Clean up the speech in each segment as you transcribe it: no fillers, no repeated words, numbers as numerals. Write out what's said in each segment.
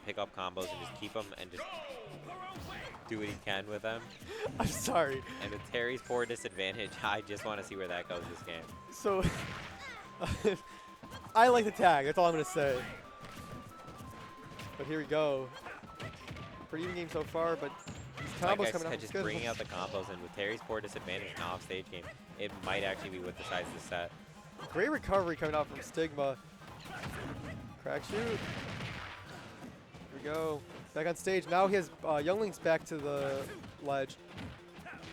pick up combos and just keep them and just do what he can with them. I'm sorry. And with Terry's poor disadvantage, I just want to see where that goes this game. So, I like the tag. That's all I'm going to say. But here we go. Pretty even game so far, but these combos like I coming said, out. just Good. bringing out the combos, and with Terry's poor disadvantage in an off-stage game, it might actually be what decides the set. Great recovery coming out from Stigma. Crack shoot. Here we go. Back on stage. Now he has Younglings back to the ledge.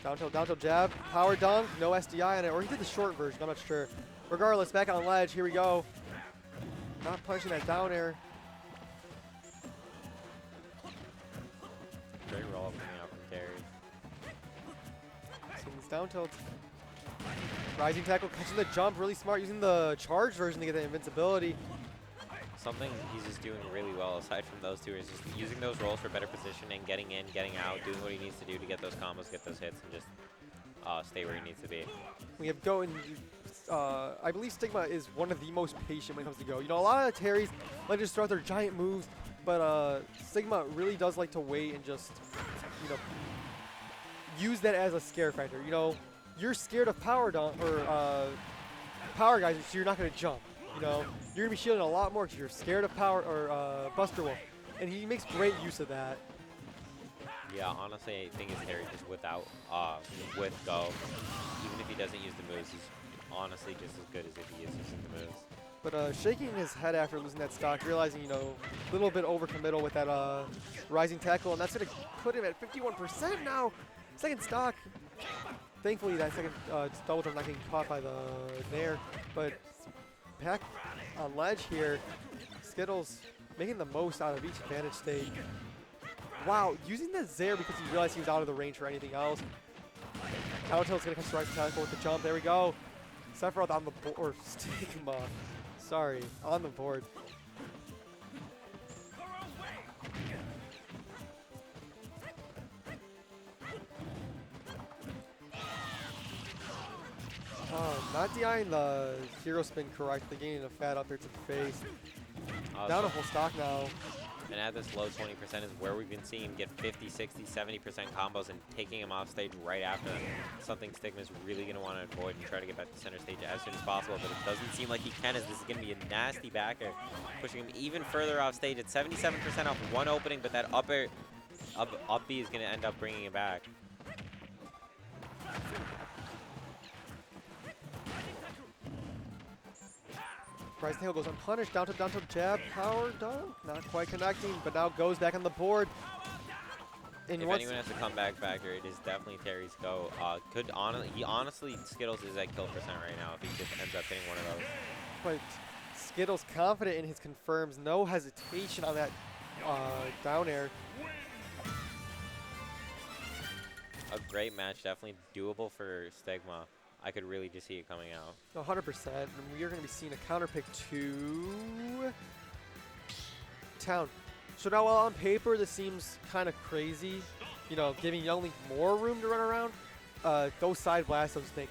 Down tilt jab. Power dunk. No SDI on it. Or he did the short version. I'm not sure. Regardless, back on ledge. Here we go. Not punishing that down air. Great roll coming out from Terry. Swings down tilt. Rising tackle. Catching the jump. Really smart. Using the charge version to get the invincibility. Something he's just doing really well, aside from those two, is just using those rolls for better positioning, getting in, getting out, doing what he needs to do to get those combos, get those hits, and just stay where he needs to be. We have Go, and I believe Stigma is one of the most patient when it comes to Go. You know, a lot of Terrys like to just throw out their giant moves, but Stigma really does like to wait and just, you know, use that as a scare factor. You know, you're scared of power dunk or power guys, so you're not going to jump. You know, you're going to be shielding a lot more because you're scared of power or Buster Wolf. And he makes great use of that. Yeah, honestly, I think it's Terry just without, with Go. Even if he doesn't use the moves, he's honestly just as good as if he is using the moves. But shaking his head after losing that stock, realizing, you know, a little bit overcommittal with that rising tackle, and that's going to put him at 51% now. Second stock. Thankfully, that second double jump not getting caught by the Nair. But back on ledge here, Skittles making the most out of each advantage state. Wow, using the Zair because he realized he was out of the range for anything else. Down tilt's going to catch the rising tackle with the jump. There we go. Sephiroth on the board, or Stigma. Sorry, on the board. Not DIing the hero spin correctly, gaining a fat up there to the face. Down a whole stock now. And at this low 20% is where we've been seeing him get 50, 60, 70% combos and taking him off stage right after them. Something Stigma's really going to want to avoid and try to get back to center stage as soon as possible, but it doesn't seem like he can, as this is going to be a nasty backer, pushing him even further off stage at 77% off one opening, but that up B is going to end up bringing it back. Rising tail goes unpunished, down to jab, power dunk, not quite connecting, but now goes back on the board. And if anyone has to come back factor, it is definitely Terry's Go. Honestly, Skittles is at kill percent right now if he just ends up hitting one of those. But Skittles confident in his confirms, no hesitation on that down air. A great match, definitely doable for Stigma. I could really just see it coming out. 100%. And we are going to be seeing a counter pick to Town. So now, while on paper, this seems kind of crazy, you know, giving Youngling more room to run around, those side blasts, those make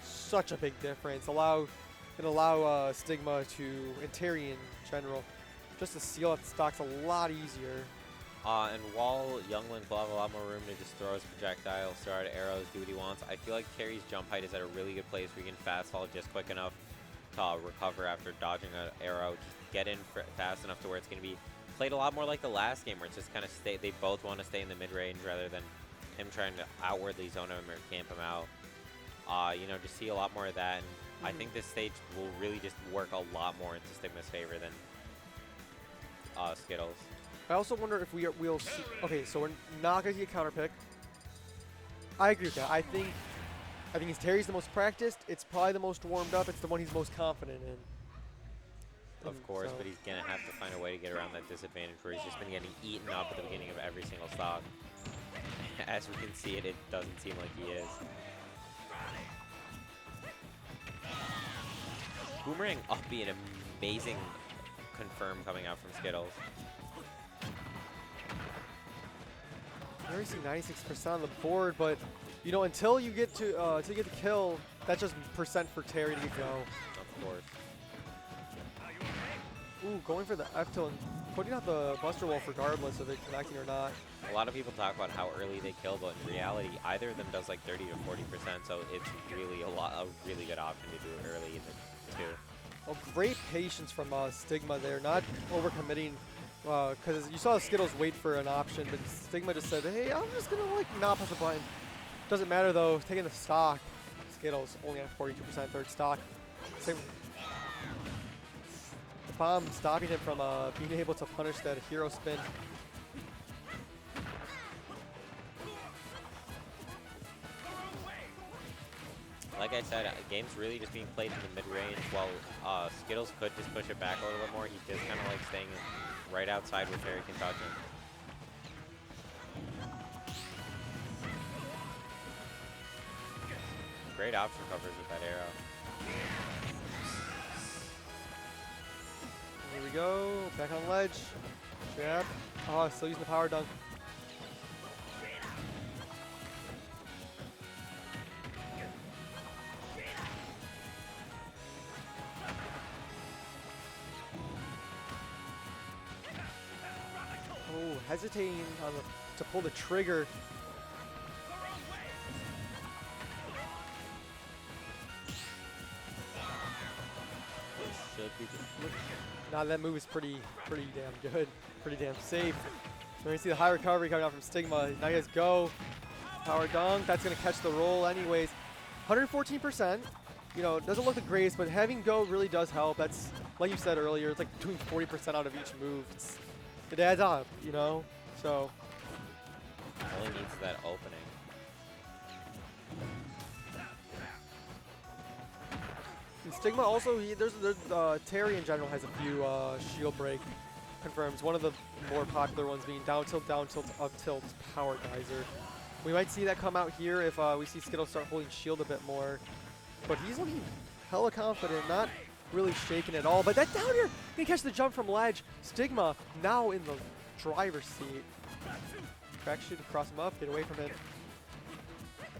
such a big difference. Allow Stigma to, and Terry in general, just to seal up the stocks a lot easier. And while Youngling will have a lot more room to just throw his projectiles, throw out arrows, do what he wants, I feel like Terry's jump height is at a really good place where he can fast fall just quick enough to recover after dodging an arrow, just get in fast enough to where it's going to be played a lot more like the last game, where it's just kind of they both want to stay in the mid-range rather than him trying to outwardly zone him or camp him out. You know, just see a lot more of that, and I think this stage will really just work a lot more into Stigma's favor than Skittles. I also wonder if we'll see. Okay, so we're not going to see a counter pick. I agree with that. I think it's Terry's the most practiced. It's probably the most warmed up. It's the one he's most confident in. Of course, but he's going to have to find a way to get around that disadvantage where he's just been getting eaten up at the beginning of every single stock. As we can see it doesn't seem like he is. Boomerang up be an amazing confirm coming out from Skittles. I already see 96% on the board, but you know, until you get to the kill, that's just percent for Terry to go. Of course. Ooh, going for the F tilt and putting out the Buster Wolf regardless of it connecting or not. A lot of people talk about how early they kill, but in reality, either of them does like 30 to 40%, so it's really a really good option to do it early in the two. Well, great patience from Stigma there, not overcommitting, because you saw Skittles wait for an option, but Stigma just said, hey, I'm just going to like not press the button. Doesn't matter though, taking the stock. Skittles only at 42% third stock. Same. The bomb stopping him from being able to punish that hero spin. Like I said, game's really just being played in the mid-range, while Skittles could just push it back a little bit more. He just kind of like staying right outside where Terry can touch him. Great option covers with that arrow. Here we go, back on ledge. Jab. Oh, still using the power dunk. Oh, hesitating on to pull the trigger. Should be good. Nah, that move is pretty damn good. Pretty damn safe. So we see the high recovery coming out from Stigma. Now you guys go. Power dunk. That's going to catch the roll anyways. 114%. You know, it doesn't look the greatest, but having go really does help. That's, like you said earlier, it's like doing 40% out of each move. It adds up, you know? So. Only needs that opening. And Stigma also, Terry in general has a few shield break confirms. One of the more popular ones being down tilt, up tilt, power geyser. We might see that come out here if we see Skittles start holding shield a bit more. But he's looking hella confident, not really shaking at all. But that down here, gonna catch the jump from ledge. Stigma now in the driver's seat. Back shoot to cross him up, get away from it.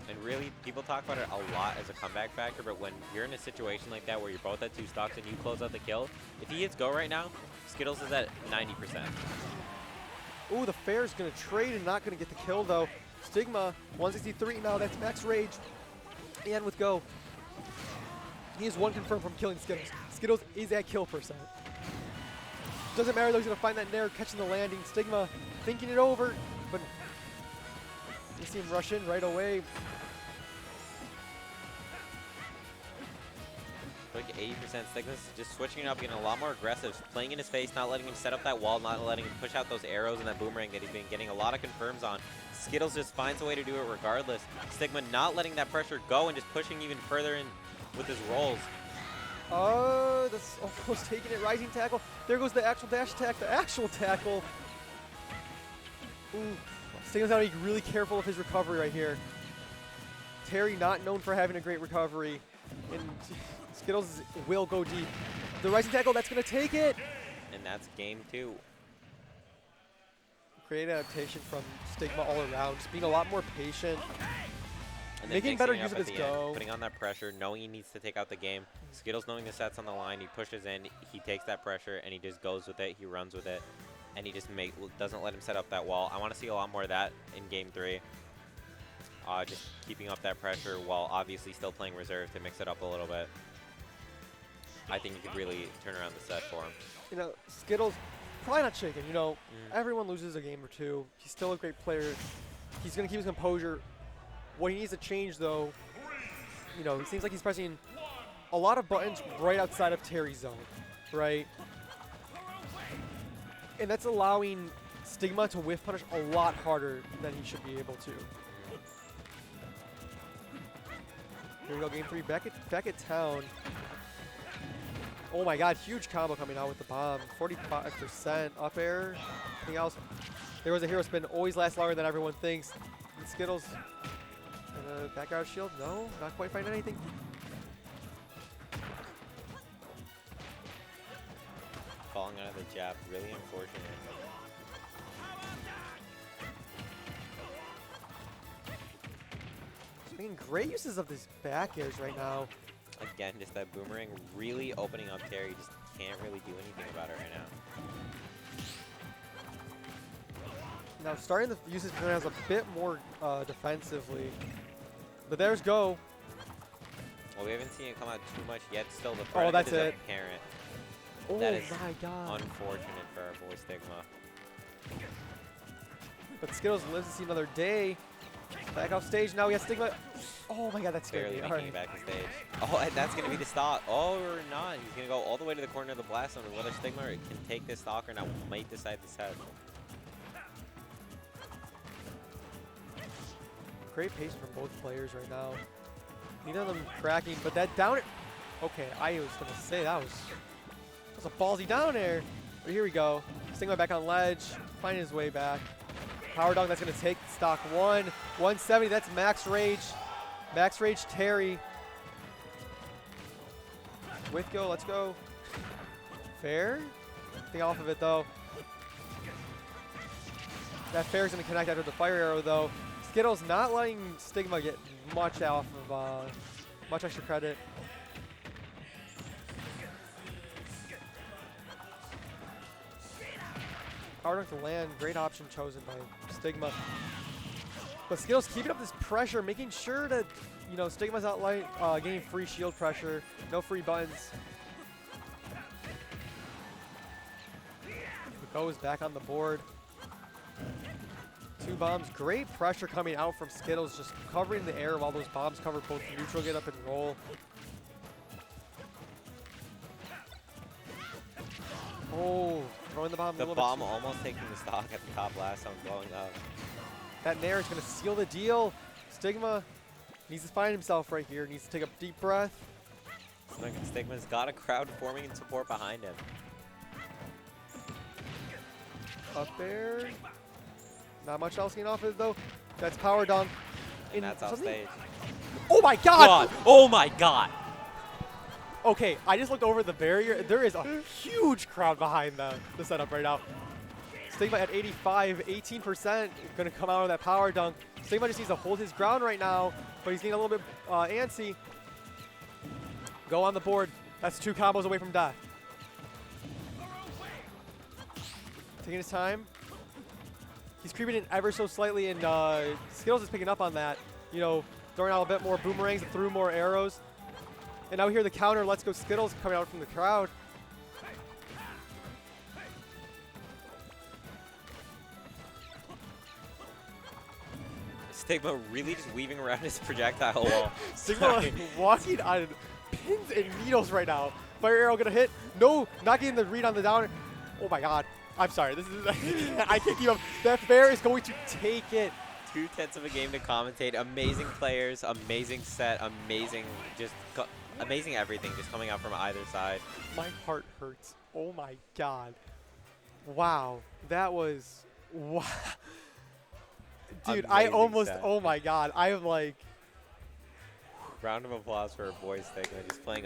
And really, people talk about it a lot as a comeback factor, but when you're in a situation like that where you're both at 2 stocks and you close out the kill, if he hits go right now, Skittles is at 90%. Ooh, the fair's gonna trade and not gonna get the kill though. Stigma, 163 now, that's max rage. And with go, he is 1 confirmed from killing Skittles. Skittles is at kill percent. Doesn't matter though, he's gonna find that nair, catching the landing. Stigma thinking it over, but you see him rush in right away. Like 80%. Stigma's just switching it up, getting a lot more aggressive, playing in his face, not letting him set up that wall, not letting him push out those arrows and that boomerang that he's been getting a lot of confirms on. Skittles just finds a way to do it regardless. Stigma not letting that pressure go and just pushing even further in with his rolls. Oh, that's almost taking it. Rising tackle. There goes the actual dash attack, the actual tackle. Ooh. Stigma's got to be really careful of his recovery right here. Terry not known for having a great recovery. And Skittles will go deep. The rising tackle, that's going to take it. And that's game 2. Great adaptation from Stigma all around. Just being a lot more patient. And making better use of his go. Putting on that pressure, knowing he needs to take out the game. Skittles knowing the set's on the line, he pushes in, he takes that pressure, and he just goes with it, he runs with it. And he just doesn't let him set up that wall. I want to see a lot more of that in game 3. Just keeping up that pressure while obviously still playing reserve to mix it up a little bit. I think he could really turn around the set for him. You know, Skittles probably not shaken. You know, everyone loses a game or two. He's still a great player. He's going to keep his composure. What he needs to change, though, you know, it seems like he's pressing a lot of buttons right outside of Terry's zone, right? And that's allowing Stigma to whiff punish a lot harder than he should be able to. Here we go, game 3, back at town. Oh my god, huge combo coming out with the bomb. 45% up air. Anything else? There was a hero spin, always lasts longer than everyone thinks. And Skittles, back out shield? No, not quite finding anything. Falling out of the jab, really unfortunate. Making great uses of these back airs right now. Again, just that boomerang really opening up Terry. Just can't really do anything about it right now. Now starting the use his has a bit more defensively. But there's Go. Well, we haven't seen it come out too much yet. Still, the Oh, that's is it. apparent. Oh That is my god. unfortunate for our boy Stigma. But Skittles lives to see another day. Back off stage. Now we got Stigma. Oh my god, that's Barely scary. making it back to stage. Oh, and that's going to be the stock. Oh, or not. He's going to go all the way to the corner of the blast zone. Whether Stigma can take this stock or not, might decide the set. Great pace from both players right now. Neither of them cracking, but that down. Okay, I was going to say that was a ballsy down air. But here we go. Stigma back on ledge, finding his way back. Power dunk, that's going to take stock 170. That's max rage. Max rage Terry. With Go, let's go. Fair. Thing off of it though. That fair is going to connect after the fire arrow though. Skittles not letting Stigma get much off of much extra credit. Power dunk to land, great option chosen by Stigma. But Skittles keeping up this pressure, making sure that, you know, Stigma's not getting free shield pressure, no free buttons. Goes back on the board. 2 bombs, great pressure coming out from Skittles, just covering the air while those bombs cover both neutral, get up and roll. Oh, throwing the bomb a The little bomb bit. almost taking the stock at the top last time, blowing up. That Nair is going to seal the deal. Stigma needs to find himself right here. Needs to take a deep breath. Stigma's got a crowd forming in support behind him. Up there. Not much else getting off of it though. That's power dunk. And that's off stage. Oh my god! Oh my god! Okay, I just looked over the barrier. There is a huge crowd behind the setup right now. Stigma at 85, 18% going to come out of that power dunk. Stigma just needs to hold his ground right now, but he's getting a little bit antsy. Go on the board. That's 2 combos away from death. Taking his time. He's creeping in ever so slightly, and Skittles is picking up on that. You know, throwing out a bit more boomerangs and threw more arrows. And now we hear the counter, let's go Skittles, coming out from the crowd. Stigma really just weaving around his projectile wall. Stigma walking on pins and needles right now. Fire arrow gonna hit. No, not getting the read on the downer. Oh my god. I'm sorry. This is I can't keep up. That bear is going to take it. 2/10 of a game to commentate. Amazing players, amazing set, amazing amazing everything just coming out from either side. My heart hurts. Oh my god. Wow. That was wow. Dude, Amazing I almost set. oh my god. I am like Round of applause for our boy Stigma, just playing